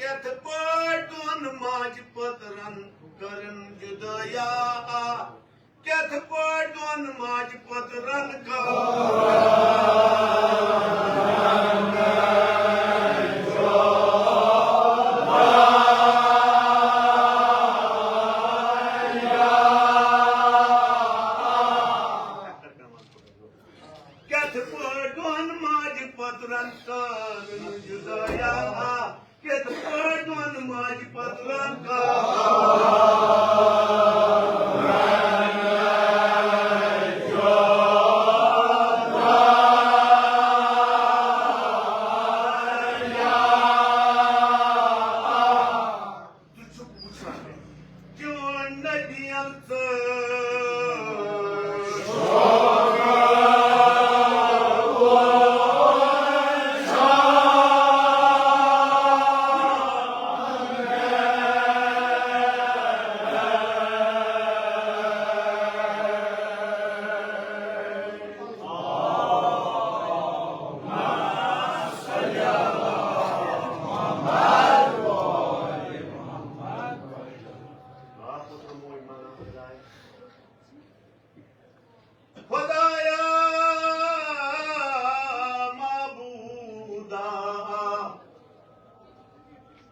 Get the bird on March Patran, Karan Judaya. Get the bird on March Patran, Get the bird on March Patran, Karan Judaya. Get the bird on March Patran,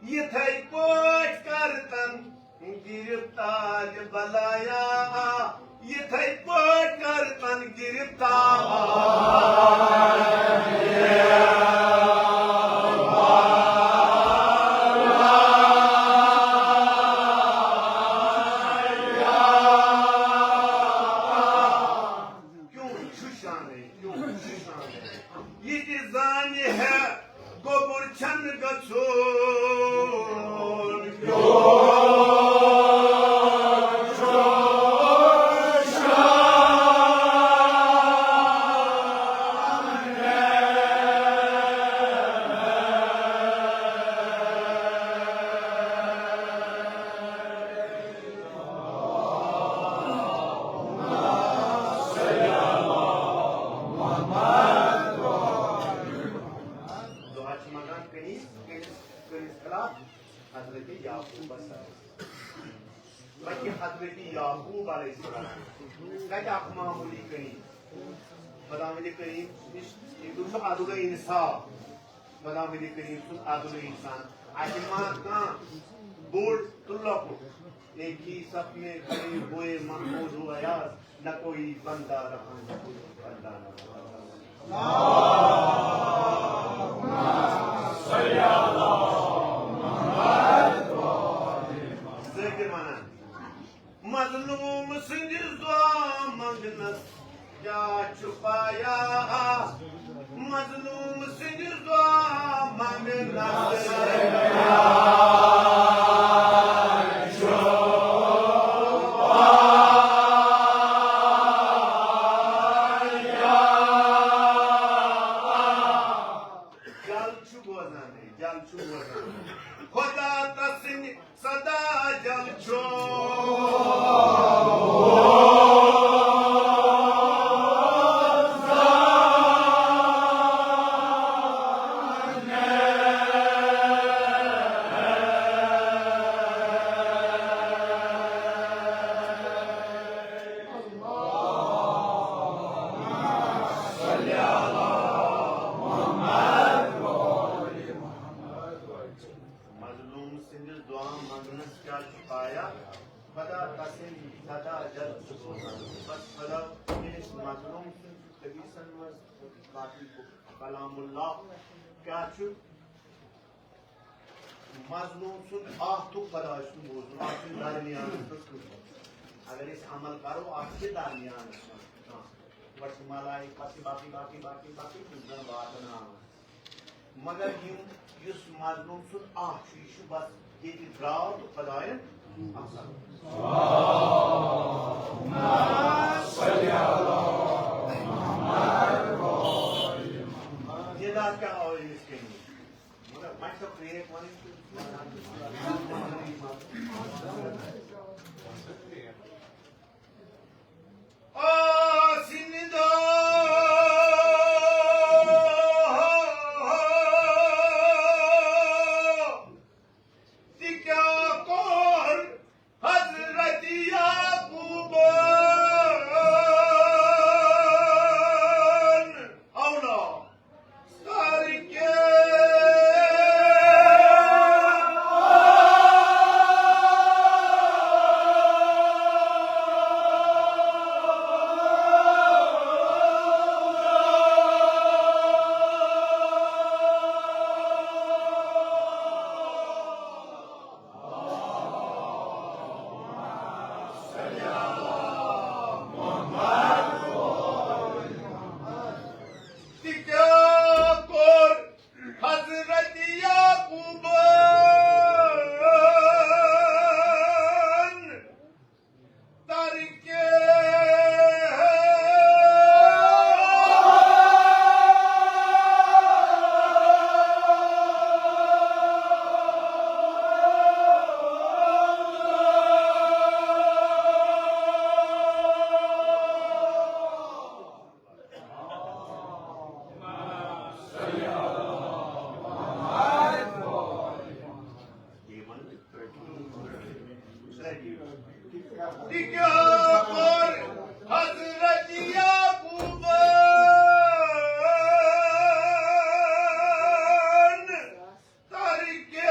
Yithai poch kartan giriftar balaya Yithai poch kartan giriftar क्यों शुशान है ये जान है गोबर छन गछो Hazreti Yaqub Baki Hazreti Yaqub Aleyhisselam Kaç akmamuli kani Badamili kani Dursa adula insan Badamili kani sun adula insan Ajimat ka बोल तुल्ला को एक ही सब में कहीं हुए महमूद हुआ यार न कोई बंदा रहा न कोई बंदा मजलूम सिंह मंगनस जा छुपाया मजलूम सिंह मंगनस खुदा तसिंह सदा जल छो खुदा तसिंह सदा जल छो बस खुदा इस मजलूम तबीसन व काफी कलामुल्लाह क्या छु मजलूम सुन आखतु खुदा सुन बोल आखिर दरमियान अगर इस अमल करो आखिर दरमियान वर्ष मलाई पासी बाकी बाकी बाकी बाकी दुनिया बात ना मगर युस मजलूम सुन आख छु बस ये द्राव तो खुदाए ये दास क्या और इसके लिए मतलब मैं तो क्रिएट वाली ओ सिंधो क्या पर हजरत याकूबन तरके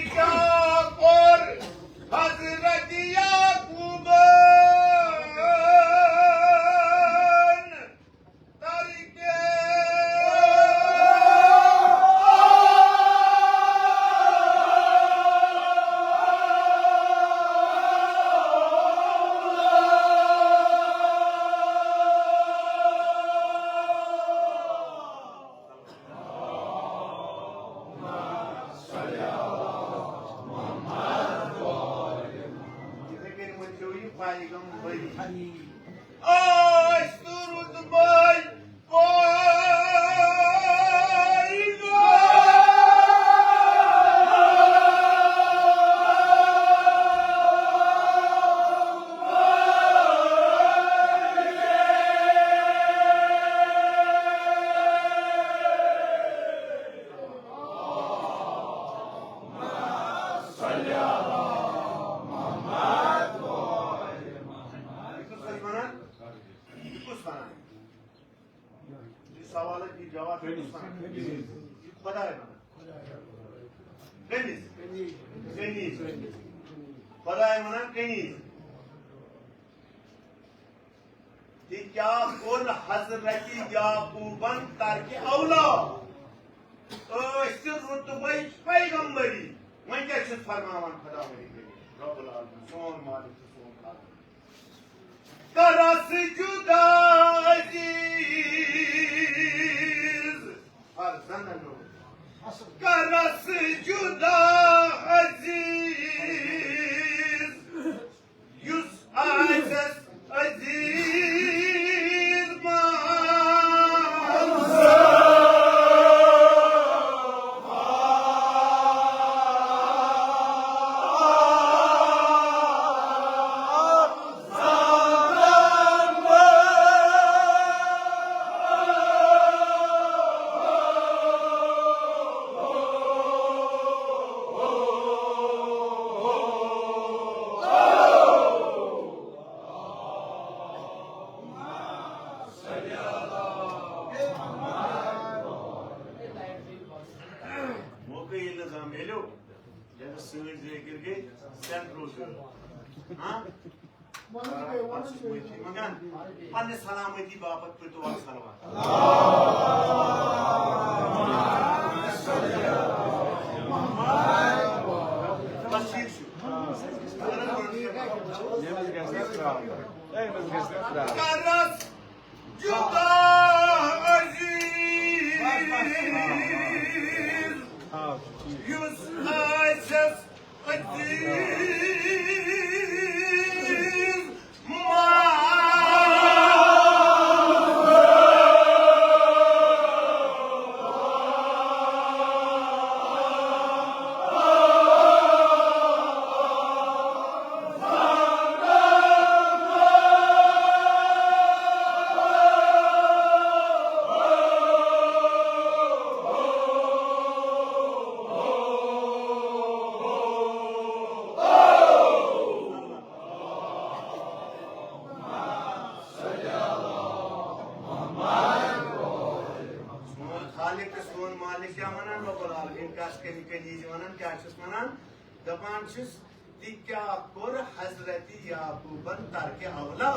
क्या पर हजरत याकूबन तरके सवाल की जवाब पता है पता है मना क्या कुल हजरत याकूबन तरके औला रुतबे पैगंबरी वह क्या फरमावान खुदा रब्बुल आलमीन सोन मालिक सोन खालिक करस जुदा अजीज करस जुदा अजीज युस आजस अजीज अन्य सलामती बाबत पृथ्वी सलवार क्या पुर हजरत याकूबन तरके औला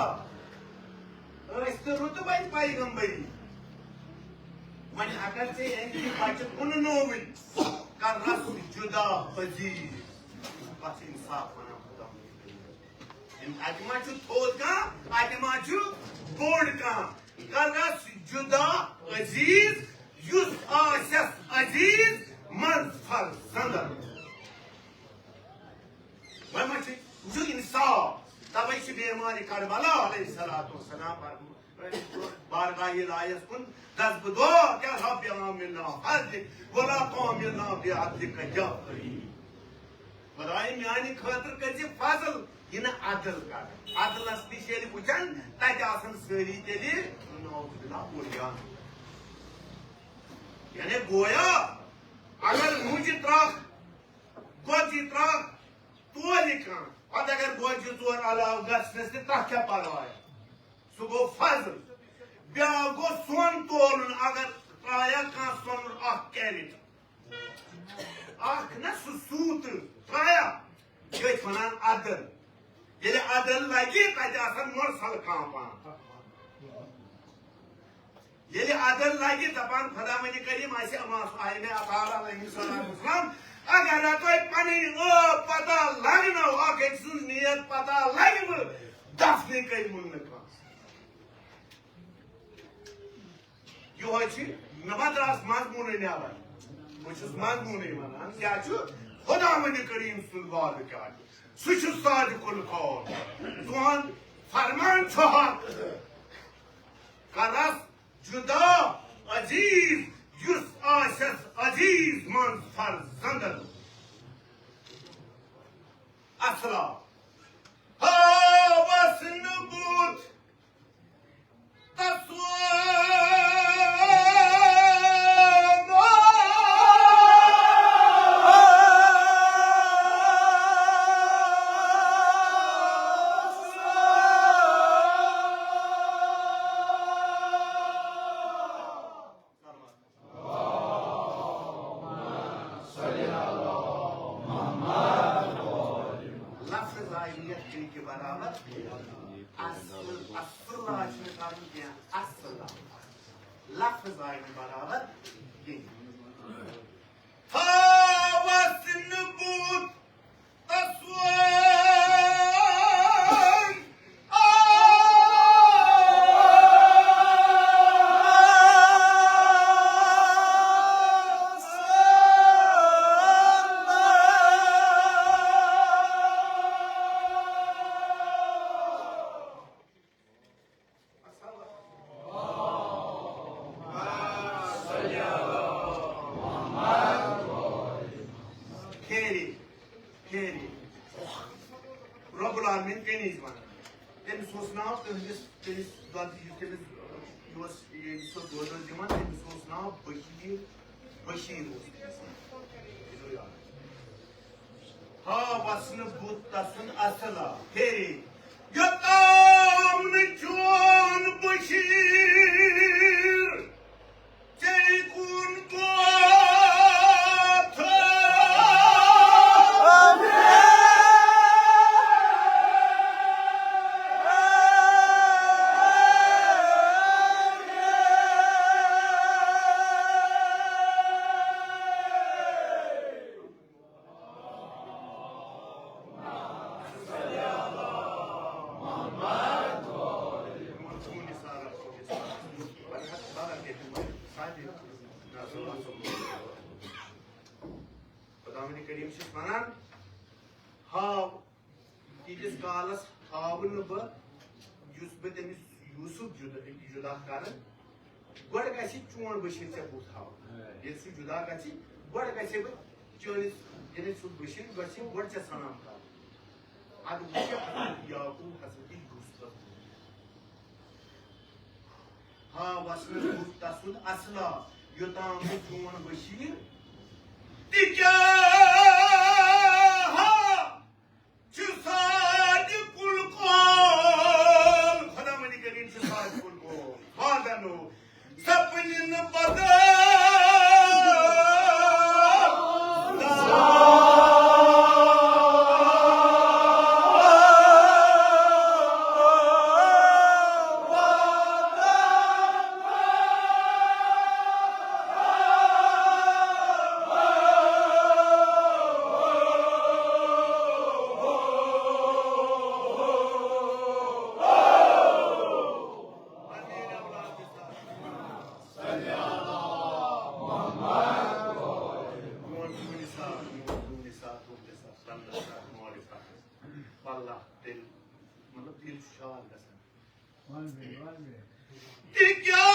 रुतबे पैगंबरी वन अगर से बच्चे उन नोविल करस जुदा अजीज बस इंसाफ वना खुदा इन अजमा छु थोद का अजमा छु बोर्ड का करस जुदा अजीज युस आसस अजीज मर्द फर संदर जो इंसाफ तवे बेमार करबला अलैहिस्सलाम बारगाह इलाहियस कुन दस दो क्या रब मिलना हज वला तो मिलना बिअदलिक या खुदाई म्यानि खतर कर फजल यह अदल कर अदलस नश वुचान तत सारी तेल बुरियान यानी गोया अगर मुझ त्रख गोजी त्रख तोल पत अगर गोजी चोर अलाव गस तथ क्या परवाह सह गो फजल ब्या गो सोन तोल अगर त्राया कह सोन कैरेट ना सूत त्राया ये वन अदल ये अदल लगे तत मोरसल कह पान ये अदल लगे दपान खुदा मनी करीम अगर तुम पन पता लगनो नीयत पता लगे दफन कर मुन मद्रास मजमून नवर बहुत मजमून वन क्या खुदा मनी करीम सुन वाद क्या सह सादिकुल कौल तुहद फरमान हक करस जुदा अजीज युस आशस अजीज मन फरजंदन असला बस नबूत जुदा कर गोड़ गि चोन बशीर ऐ बुत हाव ये सह जुदा गि गोड़ गि चोनिस ये सह बशीर गि गोड़ ऐ सलाम कर अद याकूब हजरत यूसुफ हा वसन बुत तसुद असला योताम चोन बशीर तिक्या दिल शाल गसन क्या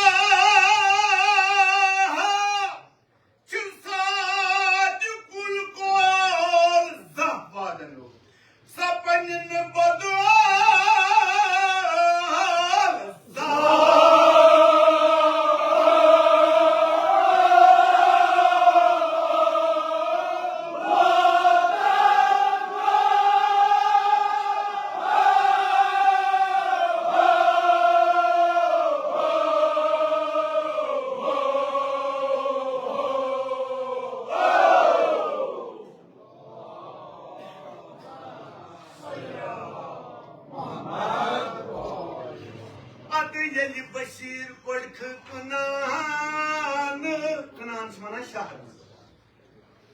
बशीर पड़ख कनान वनान शहर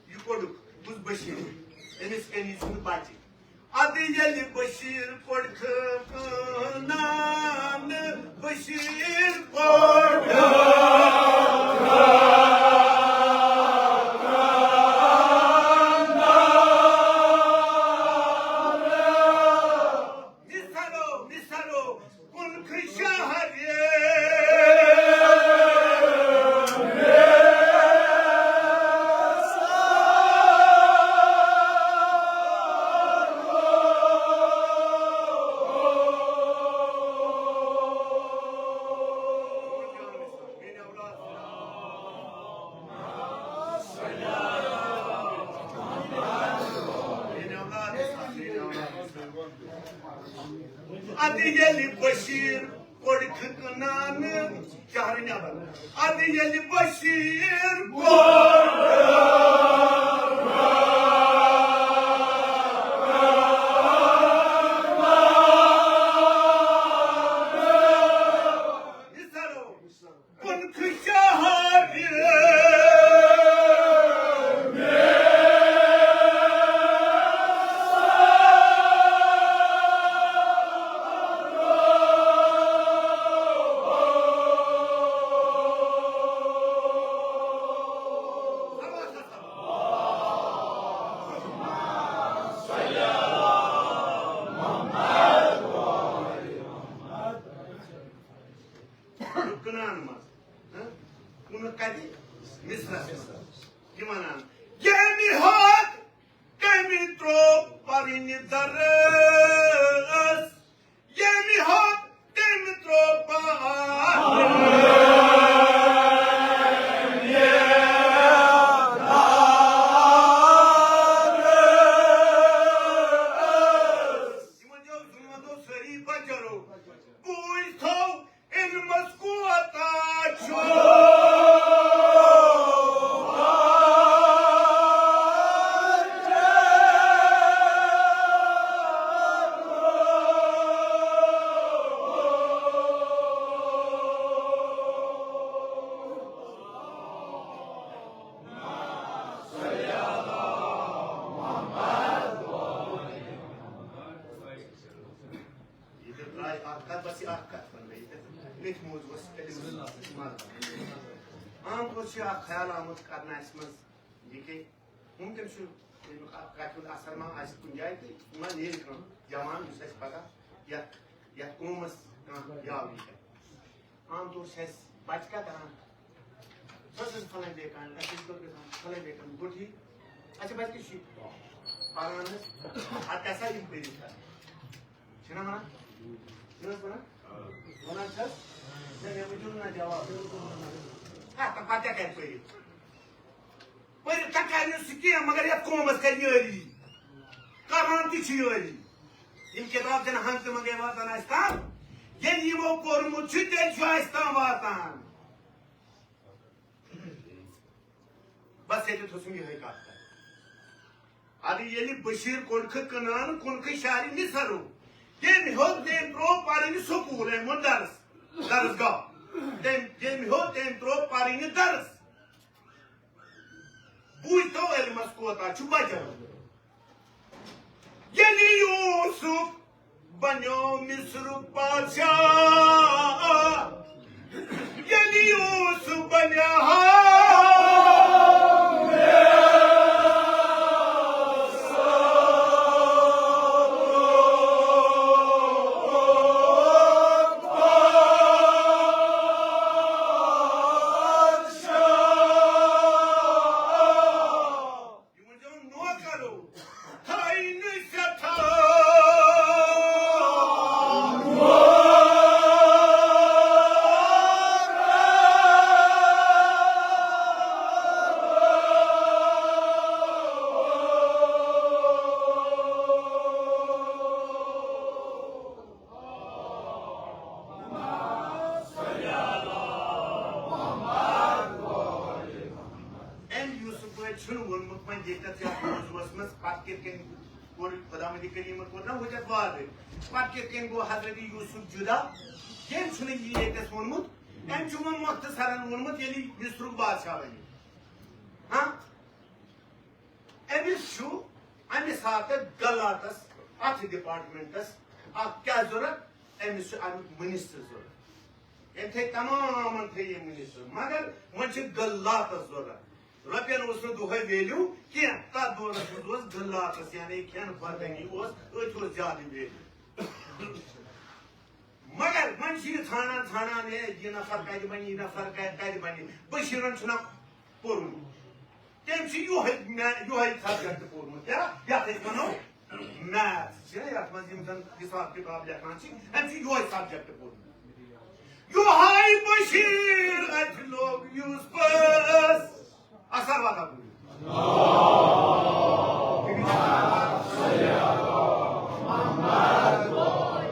यह कोडुक बुज बशीर अमिस कनी बच्चे अद ये बशीर पड़ख कनान बशीर अद ये बशीर पड़ख कनान शहर नबर अद ये बशीर आम तौर ख्याल आमुत कर मुमकिन कत असर मा कुन जाए तो जवान पगह कौमस याव आम तौर बच क्या कर फलान बेकान फलान बेकान गो ठीक अच्छा बच्चे पान ऐसा यम कर वनान मे वो ना जवाब पता कर कर मगर ये कौमस कर यारी करान तरी यम किताब जन हंग तो मंगे वातान तम ये यमो कोर्मुत तेल तम वातान बस ये थोसम ये कत अद ये बशीर कोड़ख कनान कुनख शारी निसरो यम होद तेम त्रो पारिन स्कूल दर्स दर्सगाह यम होद तेम त्रो पारिन दर्स बुझतो इल्मस कोता बचन यदि यूसुफ बनो मिस्र बादशाह यदि यूसुफ बना खुदा करीम कोर ना वजह वाद पे गो हजरत यूसुफ जुदा ये वोनमुत अम मुख्तसरन वोनमुत मिस्रुक बादशाह बनी हाँ अमिस सात गलातस अथ डिपार्टमेंटस क्या जरूरत अमिस मिनिस्टर जरूरत थे तमाम थे ये मिनिस्टर मगर वन गलातस जरूरत रपियन दुहे वैल्यू क्या तथ दौरस मज गलातस यानी खेन फर्दंगी ज्यादा वैल्यू मगर वन छानान छानान यह नफर कत बन यह नफर कत बन बशीरन पोर्मुत तम योहे सब्जेक्ट पोर्मुत क्या वनो मैथ हिसाब किताब लेखान योहे सब्जेक्ट पोर्मुत योहाई बशीर अथ लोग यूसुफस असर वाला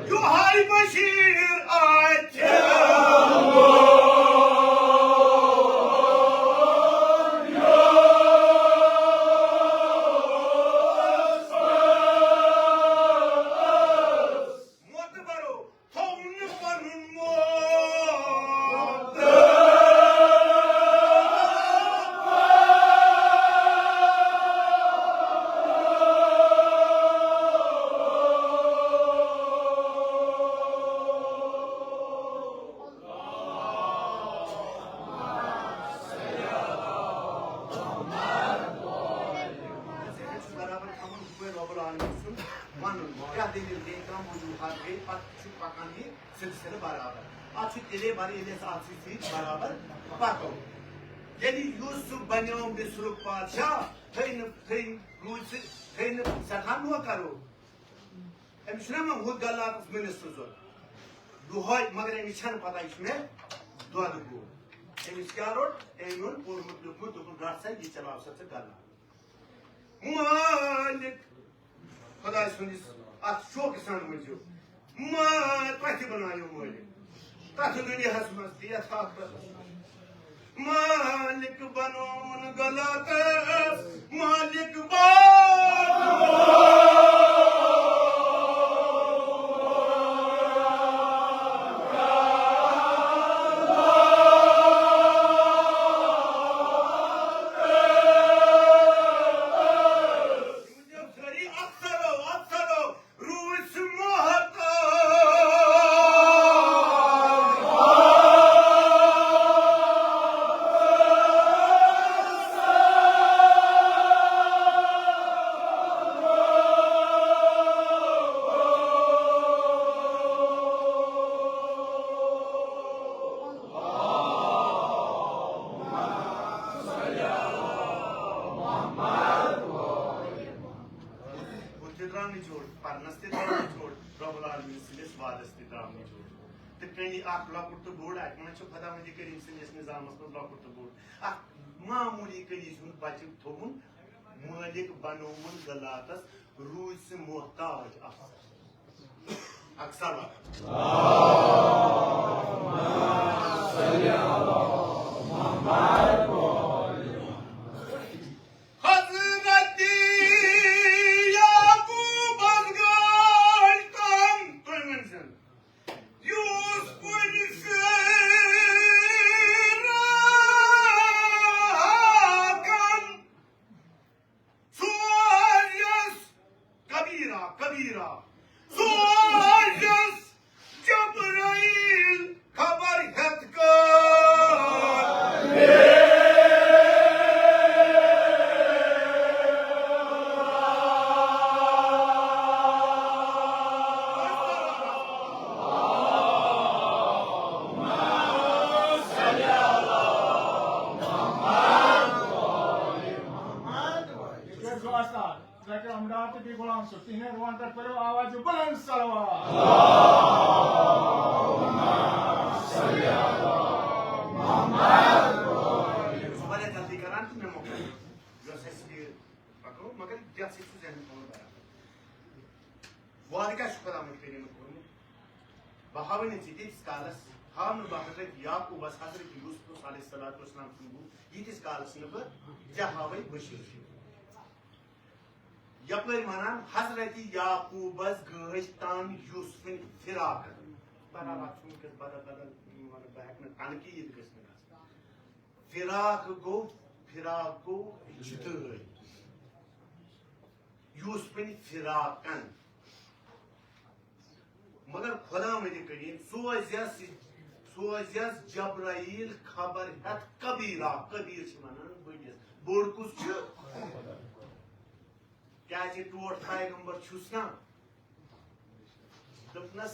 योहाई बशीर अथ बराबर पको यदि यूसुफ बनो मिस्रुक बादशाह सठा नौकरो अमिस वो गलात मिनिस्टर जोर दुहै मगर अमिस पता यह मे दौद गो अमिस क्या रोट अमुन पोर्मुत लिखमुत रट सा यह चलाव सा गला मालिक खुदा सुंदिस अत शोक सान मजो तुह बनायो मालिक तथ दुनियास मज मालिक बनोन गलातस मालिक लकुट तो बोड़ अत मे खुदा करीम सदिस निजाम लकुट तो बोड़ मामूली कनीज हूं बच्चे थोन मालिक बनोन गलातस रूज से मोहताज अक्सर आवाज बुलंद जल्दी करान मैं मगर वाद क्या खुदा करीम बहावन यीस कालस हाव हजरत याकूबस हजरत यूसुफ अलैहिस्सलाम यीस कालस बह हावे बशीर यपर वनान हजरत याकूबस गई तान यूसुफिन फिराक बराबर चुनकस बदल बदल बहक न तनकीद गस्न फिराक गो जुदाई यूसुफिन फिराकन मगर खुदा मद करीम सोजस जब्राइल खबर हथ कबीरा कबीर वनान बड़िस बोड़ कुस क्या टोट पैगंबर छुस ना दपनस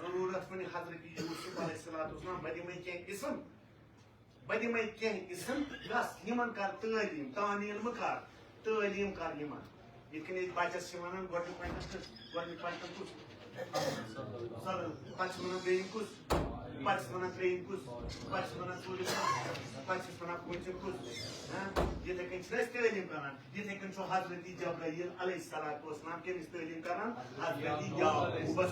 जरूरत वन हजरत यूसुफ अलैहिस्सलाम बह दिमे कह इसम गस यमन कर तालीम तामील मह कर तालीम कर यमन यिथ बच्चस वन गोडनिक पैगंबर कुस पे बेम कुस पे त्रेम कुस पे टूरिस्ट पे पूंचम कुस यिथे कन तालीम कर यिथे कन हजरत जब्राइल अलैहिस्सलाम कमिस तालीम कर हजरत याकूबस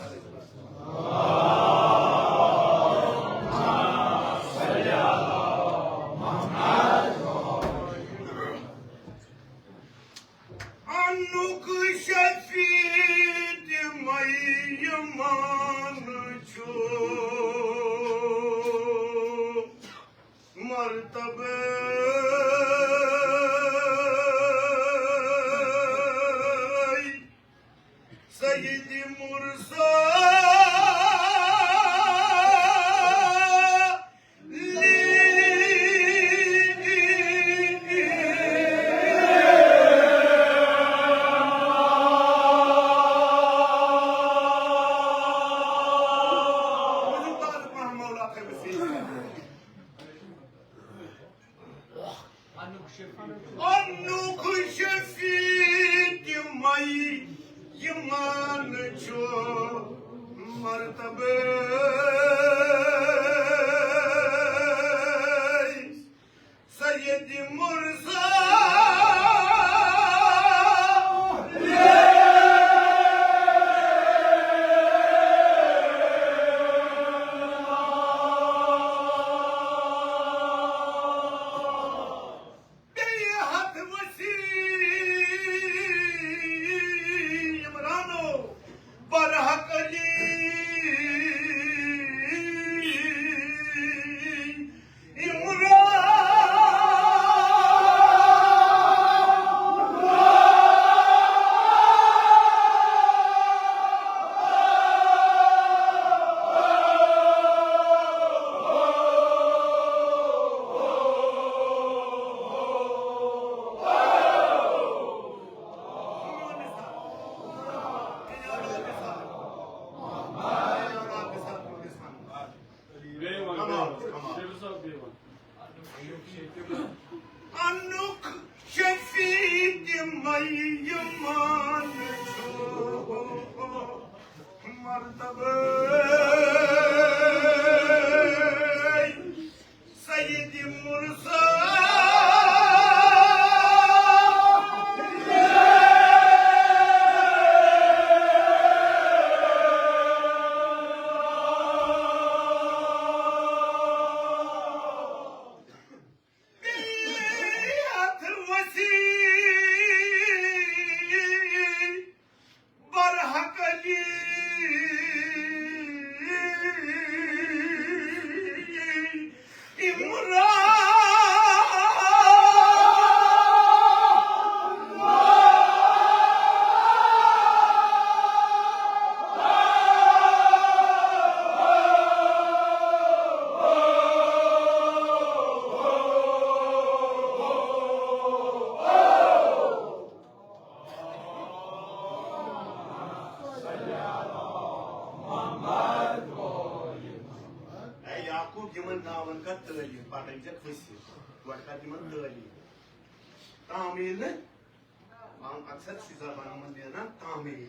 तामील अक्सर जबान मन देना तामील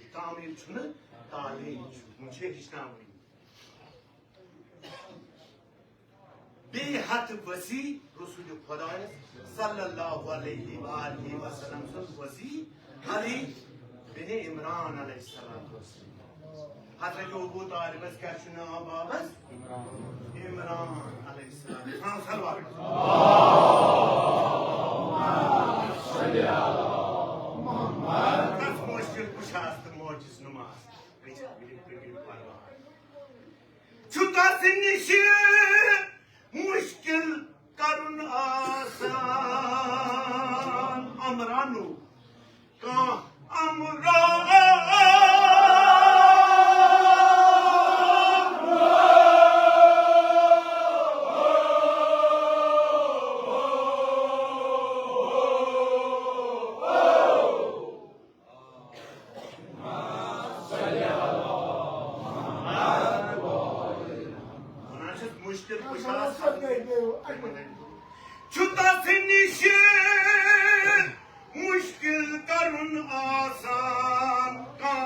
तालीम मुझे हिस्सा बेहद वसी रसूल खुदा सल्लल्लाहु अलैहि वसल्लम वसी अली बिन इमरान अलैहिस्सलाम हजरत अबू तालिब क्या नाम बाबस इमरान अलैहिस्सलाम हाँ salwar Kas mushkil kushast mojiz namaz. Çutasın işi mushkil karun asan amranu ka amran Çutasın işi mushkil karun asan ka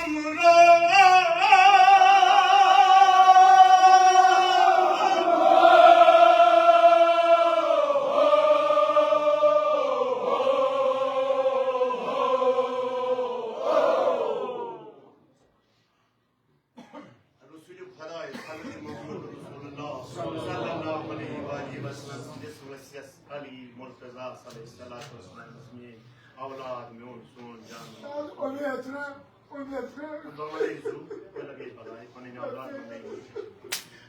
amran औलाद में सुन जान Olha atrás.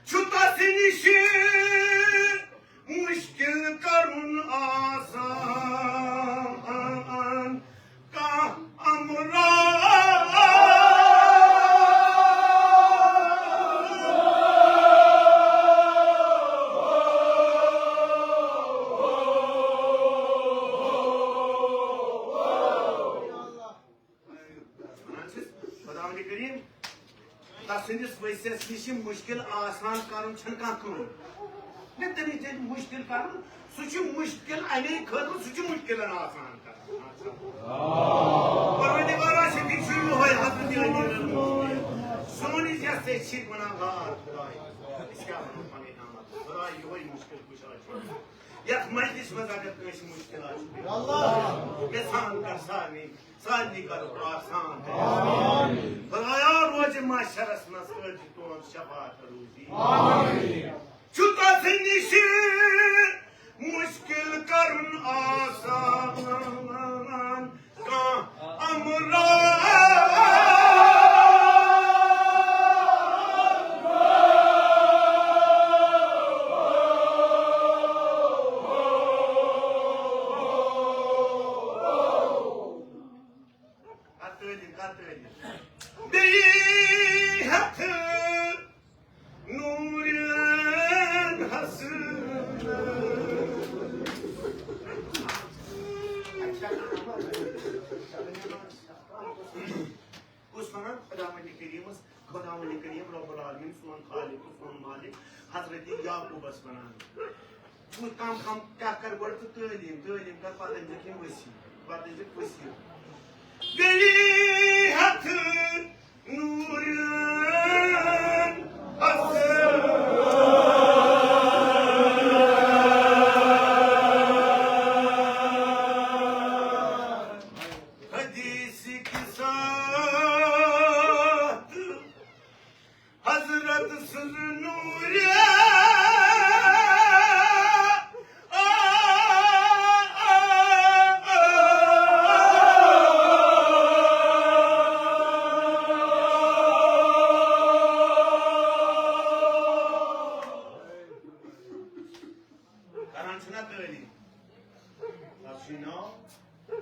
Çutasın işi mushkil karun asan ka amran Tasınız veyses nişin mushkil asan karun çankan kılın. Ne demek mushkil karun? Suçu mushkil ane karun suçu mushkilan asan karun. Parvedegara şekil şuyu hoy hazır diye Sonis ya seçik managar. İşka manu pane namat. Bura yoy mushkil kuşa açıyor. Yak meclis mezaket köşü mushkil açıyor. Allah. Kesan karsani. Sani kar asan. Amin. Baya roz mahşer asnas öldü ton şefaat ruzi. Amin. Çutasın işi mushkil karun asan ka amran Hazreti Yakub Asmanan. Bu kam क्या कर बढ़ते तो इलिम का पालन जकिन वसी पालन जक वसी बेली हाथ नूरन असर हदीस के साथ हजरत सुनूर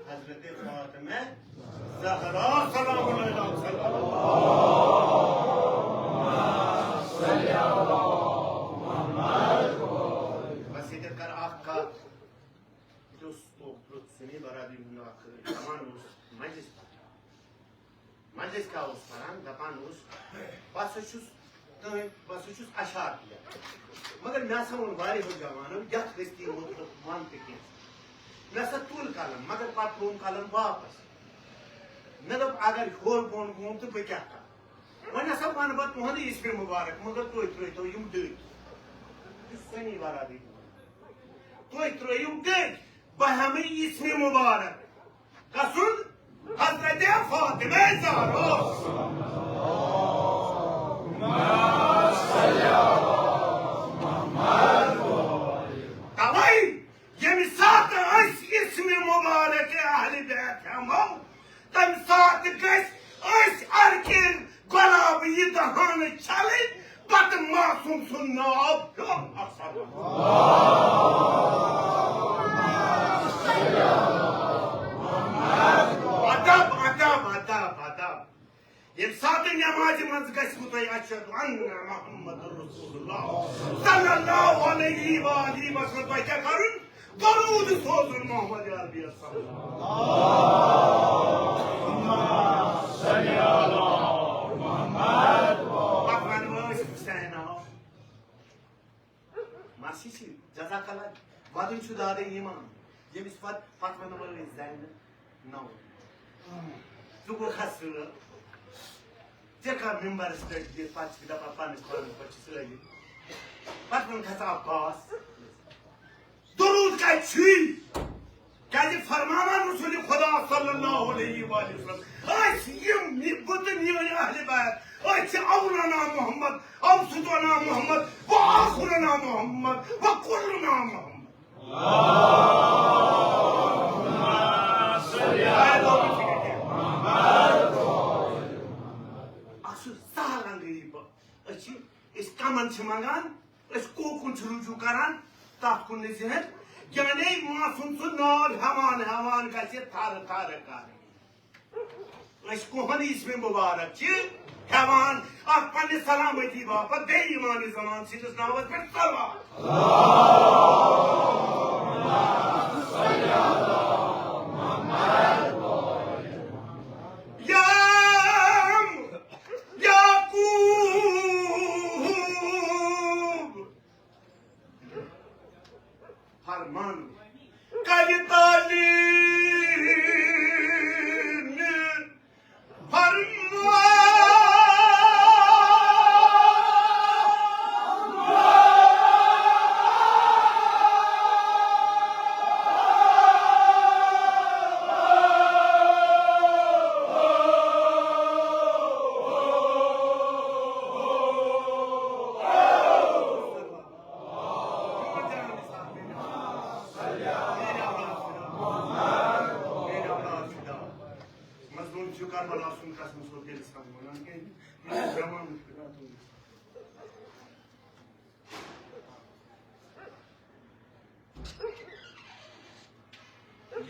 Hazreti Fatime Zahra selamun aleyküm. Vasidir kar akka dostu seni barabi münakır zaman us majlis ka us paran dapan us basuchus aşar diye. Magar nasamun vari ho jamanam jak resti mutlu man tekin. Nasa tul kalam magar patron kalam वापस मतलब अगर खोल कौन घूम तो क्या कर वरना सब मान बात वहाँ इसमें मुबारक मगर तो यूं दे इससे नहीं बारा दी तो यूं दे बहमें इसमें मुबारक कसुन हज़रत फातिमा ज़हरा तवाई ये मिसाल इसमें मुबारक के अहले बैत हमो तम साथ गस अस अरकिन गुलाब ये दहान चले पत मासूम सुन्ना अदब अदब अदब अदब ये साथ नमाज मज गस मुतय अशहदु अन्ना मुहम्मदुर रसूलुल्लाह सल्लल्लाहु अलैहि व आलिहि वसल्लम पे क्या करूं दरूद सोजुन मोहम्मद अरबी सल्लल्लाहु मुहम्मद अफगान वस हुसैन मासिसी जजाकल्लाह वादन शुदादे ईमान यमिस fatman वस zain no zugo khasr Teka member state the patch the papa is calling for Chisley. Patman Kasa Abbas. Durud Kachi. Kaji Farmana Musuli Khoda sallallahu alayhi wa sallam. I see him, he put the new Ahlibat. I see Aulana Muhammad, Amsudana Muhammad, Wakhulana Muhammad, Wakuluna Muhammad. इस कमन मंगान इस cocoon रुजू करान तथ कुन जहन यानी मासूम सु नाल हवान हवान गसे थार थार कर इस कोहन इसमें मुबारक छ हवान अख पन्ने सलामती बापत बे ईमान जमान सिदस नावस पे सल्ला Harman Kalitali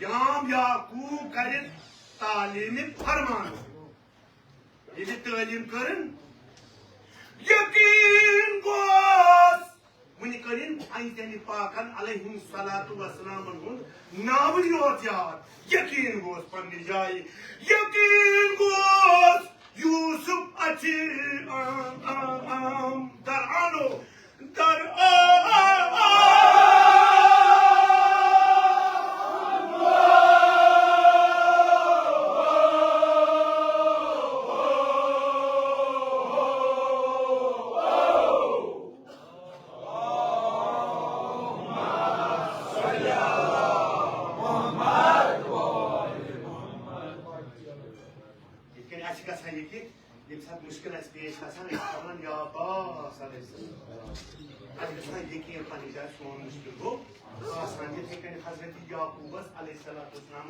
Yam Yakub karin talimi farman. Yedi talim karın. Yakin gos. Muni karin ayetini pakan aleyhim salatu vesselam'ın navliyot yar. Yakin gos pandijai. Yakin gos. Yusuf açı dar ano dar मुश्किल पेश आसान इस्तेमाल या बास आज इसमें देखिए पानी जाए सोन मुश्किल हो आसान ये थे कि हज़रत याकूबस अलैहिस्सलाम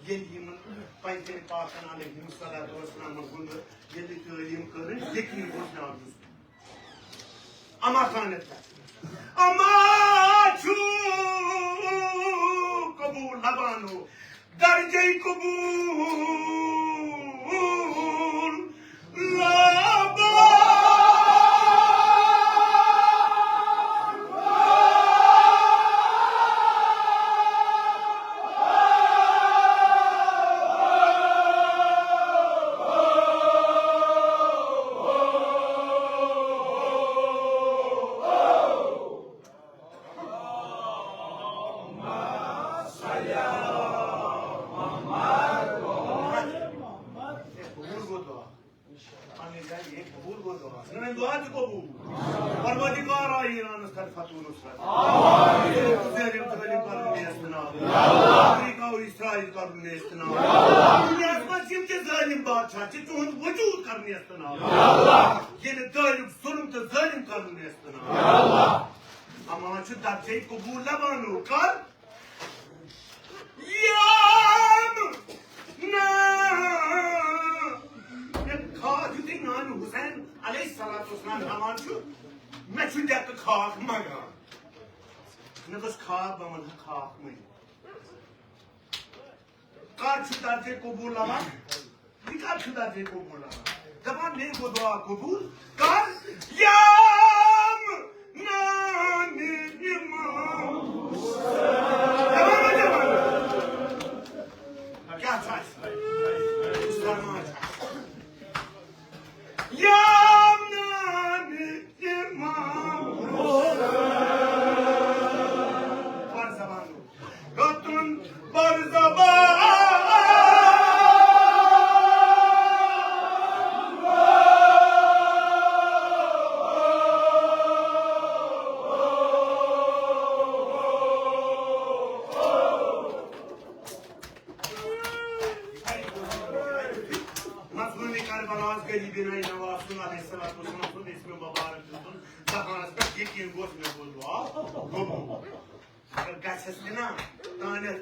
ये लिमन पैसे पाकन अलैहिस्सलाम गुंड ये लिम करें देखिए वो नाम अमा खानत अमा चू कबूल लबानो दर्जे कबूल Ama şu darbeyi kabul labanı kal. Ya मैं डेक खाक मंगान मैं गो खाक बमन खाक मई कर दर्जे कबूल लवा यह कर दर्जे कबूल लवा दपान मे गो दुआ कबूल कर याम नानी इमाम क्या चाहिए याम नानी इमाम पर जबान गतुन पर जबान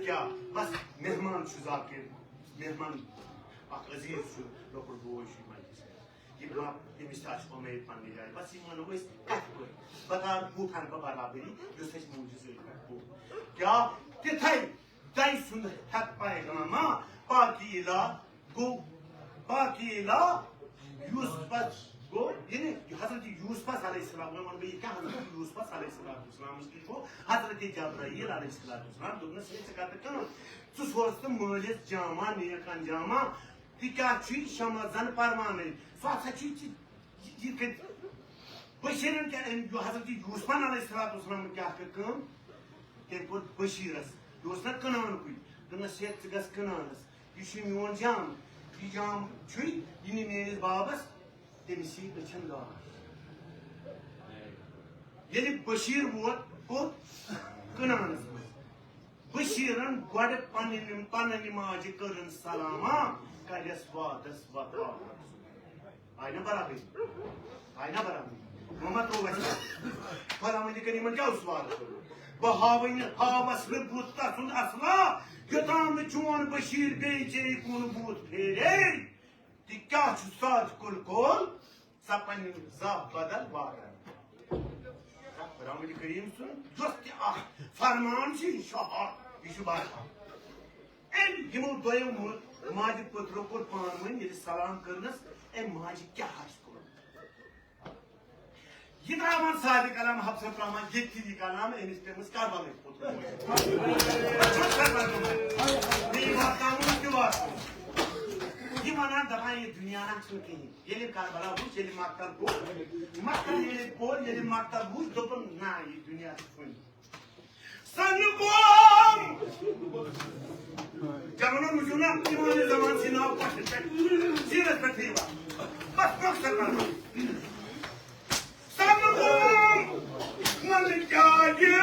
क्या बस मेहमान जाकिर मेहमान अजीज लोकल बोय यह तमिस उम्मीद पन्ने जाए बस यह वनो कत पे बता बूथन बराबरी मूजि क्या तिथे तय सुंद हक पैगामा पाकी इला गो पाकी इला यूसुफ गो यानी हजरत यूसुफ अलैहिस्सलाम वन बे क्या हजरत यूसुफ अलैहिस्सलाम की गो हजरत जब्राइल अलैहिस्सलाम दोनस से कत कन सु सोस त मलिस जामा नेक अंजामा ती क्या छी शमजन परमान सो अच्छा छी ये के बशीरन क्या जो हजरत यूसुफ अलैहिस्सलाम क्या कम ते को बशीरस दोस न कनान कुछ दोनस से गस कनानस ये मोन जाम ये जाम छी ये मेरे बाबस तमिस अचन गान ये बशीर वोत कोत कनानस बशीरन गड पन्न माजि करन सलामा करियस वादस वफा आय ना बराबर मोहम्मद रो वैसा फरमाने करीम क्या सवाल बहावन हावस बुत तसुन असला योताम चोन बशीर बेचे कुन बूत फेरे ती क्या साथ कुल कोल सपन जा बदल वार फरमाने करीम सुन दोस्त फरमान छी शहा यह बात एम यमो दोयो माज पुत्रो को पान वन ये सलाम करनस ए माज क्या हस को ये नाम सादिक कलाम हफ्सा प्रमाण ये की कलाम एमिस पेमस का बाले पुत्र ये बात कानून की बात ये माना दबा ये दुनिया ना सुनके ये कारबला वो ये मक्तल को मक्तल ये बोल ये मक्तल वो दोपन ना ये दुनिया सुन सनबोम जमाना मुझुना इमाम जमान से नाव का सीरत पे थी बस मकसद ना सनबोम मन क्या ये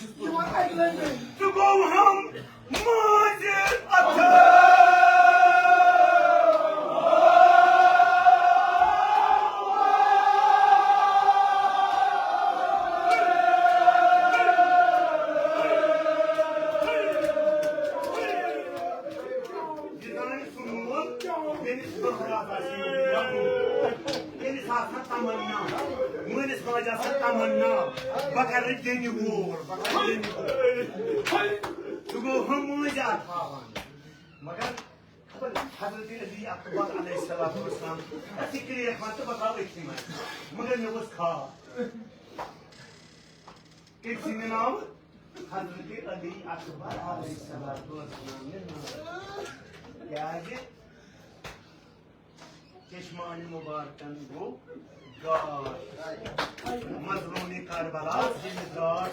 छु गो हम माजे अच्छा Bakar deni vur, bakar deni vur. Çünkü hamıca tavan. Magar Hazreti Ali Akbar Aleyhisselatü Vesselam fikri yapmadı bakav etmez. Magar ne was kha. Kimin naam? Hazreti Ali Akbar Aleyhisselatü Vesselam ne naam? Yani Çeşme-i Mübarek'ten bu मजरूनी कारबला जिंदार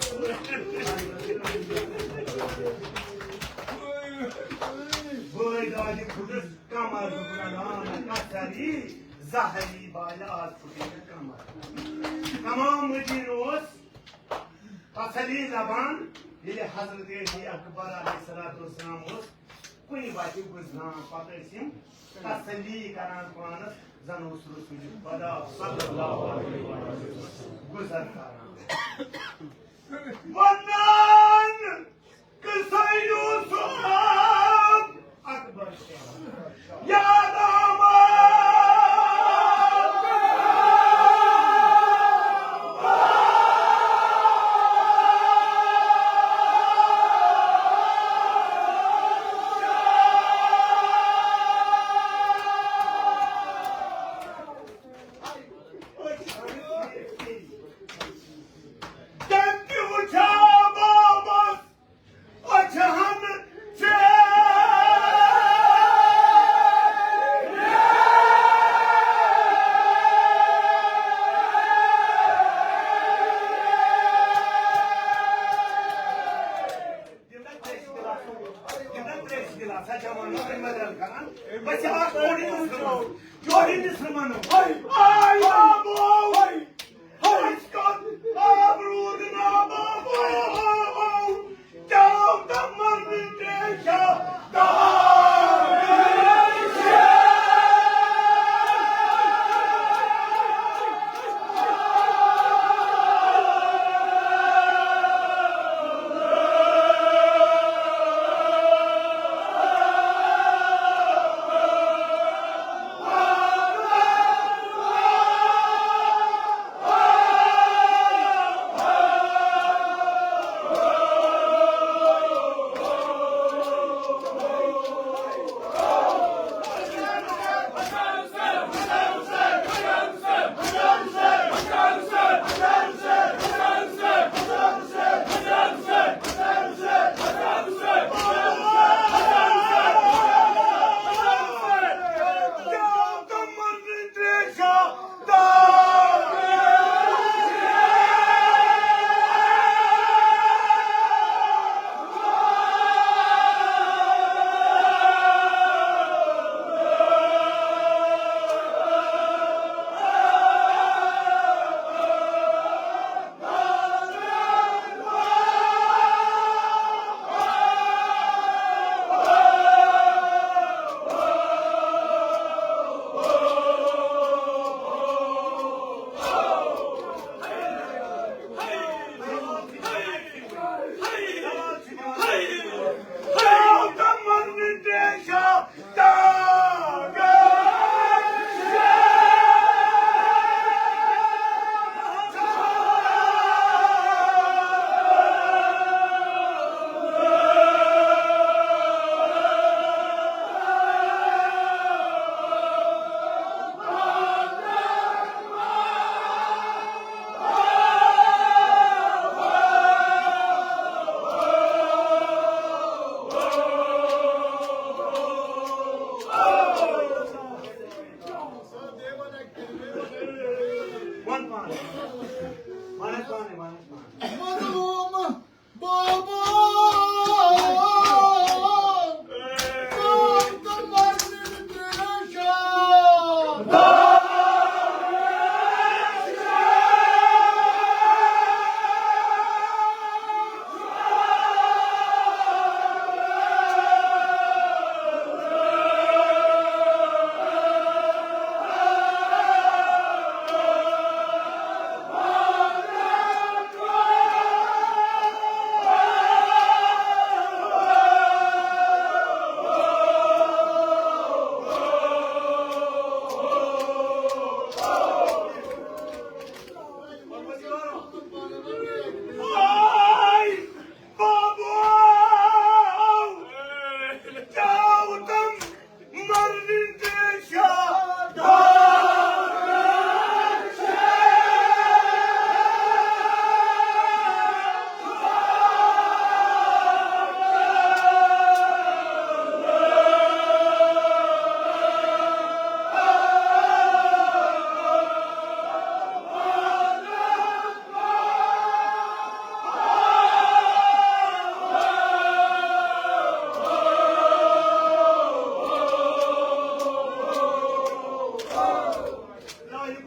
बोय दादी खुदस कमर बुलाना कसरी जहरी बाला आज फुटे कमर तमाम मदीनोस असली जबान ये हजरत अली अकबर अलैहिस्सलातु वस्सलाम ओस कोई बाती गुजना पातसिम कसली करान पानस Zan usulü bada sallallahu aleyhi ve sellem güzel karan. Vannan kısay Yusuf Akbar ya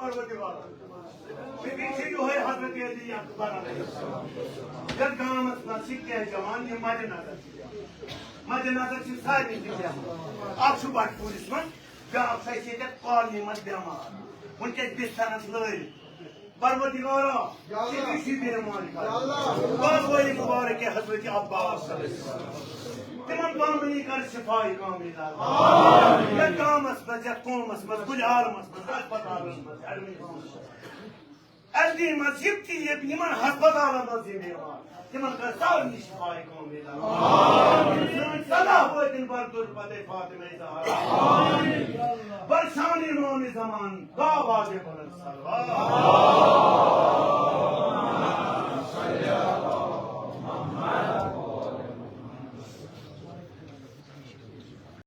परवरदिगार पीछे जो है हजरत अली अकबर जब गांव में सिक्के जवान ये मद्देनजर सारी अब बटपूरिस मन ब्याक कॉलनी मज बेमार वनकस बिस्तरस लड़ परवरदिगारा मुबारक हजरत अब्बास तिमन बामनी कर शिफाई कामिल गामस मज कौमस मज गुलहारमस मज अस्पतालस मज एसडी मज हस्पताल मज बेमार तिमन कर सारी शिफाई कामिल सदा वतन बरदुर पते फातिमा ज़हरा बरसानी इमाम ज़मानी बाबा के बुलंद सलवात